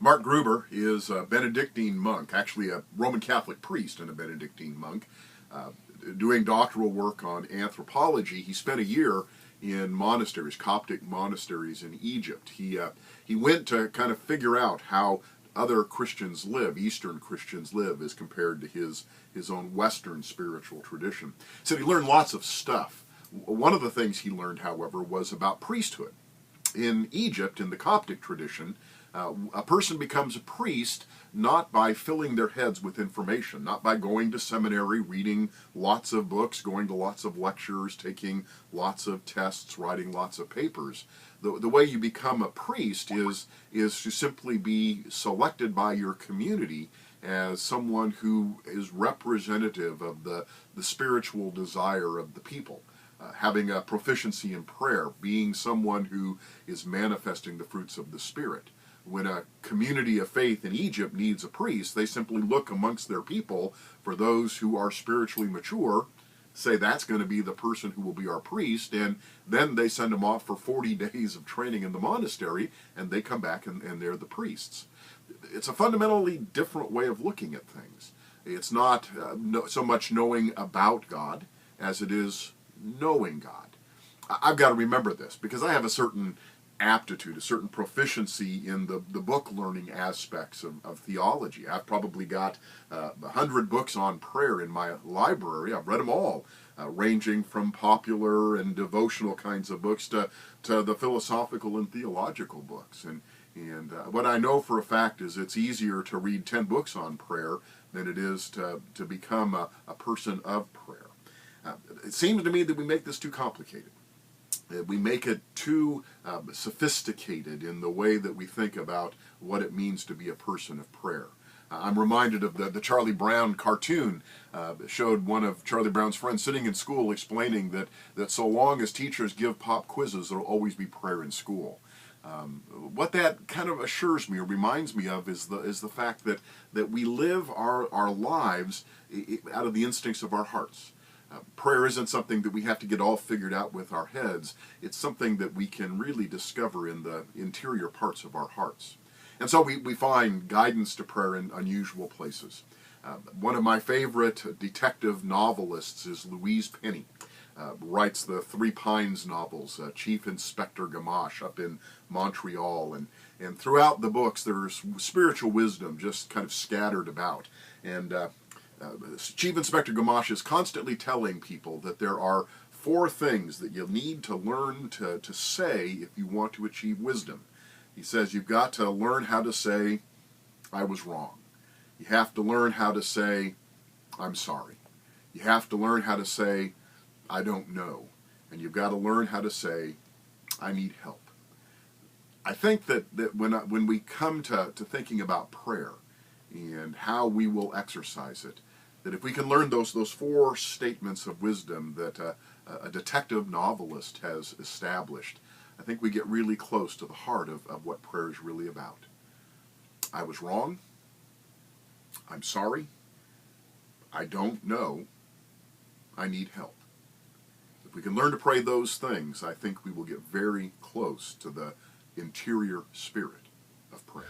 Mark Gruber is a Benedictine monk, actually a Roman Catholic priest and a Benedictine monk, doing doctoral work on anthropology. He spent a year in monasteries, Coptic monasteries in Egypt. He went to kind of figure out how other Christians live, Eastern Christians live, as compared to his own Western spiritual tradition. So he learned lots of stuff. One of the things he learned, however, was about priesthood. In Egypt, in the Coptic tradition, a person becomes a priest not by filling their heads with information, not by going to seminary, reading lots of books, going to lots of lectures, taking lots of tests, writing lots of papers. The way you become a priest is to simply be selected by your community as someone who is representative of the spiritual desire of the people. Having a proficiency in prayer, being someone who is manifesting the fruits of the Spirit. When a community of faith in Egypt needs a priest, they simply look amongst their people for those who are spiritually mature, say that's going to be the person who will be our priest, and then they send them off for 40 days of training in the monastery, and they come back and they're the priests. It's a fundamentally different way of looking at things. It's not so much knowing about God as it is knowing God. I've got to remember this because I have a certain aptitude, a certain proficiency in the book learning aspects of theology. I've probably got 100 books on prayer in my library. I've read them all, ranging from popular and devotional kinds of books to the philosophical and theological books. And what I know for a fact is it's easier to read 10 books on prayer than it is to become a person of prayer. It seems to me that we make this too complicated. We make it too sophisticated in the way that we think about what it means to be a person of prayer. I'm reminded of the Charlie Brown cartoon that showed one of Charlie Brown's friends sitting in school explaining that so long as teachers give pop quizzes, there will always be prayer in school. What that kind of assures me or reminds me of is the fact that we live our lives out of the instincts of our hearts. Prayer isn't something that we have to get all figured out with our heads. It's something that we can really discover in the interior parts of our hearts. And so we find guidance to prayer in unusual places. One of my favorite detective novelists is Louise Penny. Writes the Three Pines novels, Chief Inspector Gamache up in Montreal. And throughout the books there's spiritual wisdom just kind of scattered about. And Chief Inspector Gamache is constantly telling people that there are 4 things that you'll need to learn to say if you want to achieve wisdom. He says you've got to learn how to say, I was wrong. You have to learn how to say, I'm sorry. You have to learn how to say, I don't know. And you've got to learn how to say, I need help. I think that when we come to thinking about prayer and how we will exercise it, that if we can learn those 4 statements of wisdom that a detective novelist has established, I think we get really close to the heart of what prayer is really about. I was wrong. I'm sorry. I don't know. I need help. If we can learn to pray those things, I think we will get very close to the interior spirit of prayer.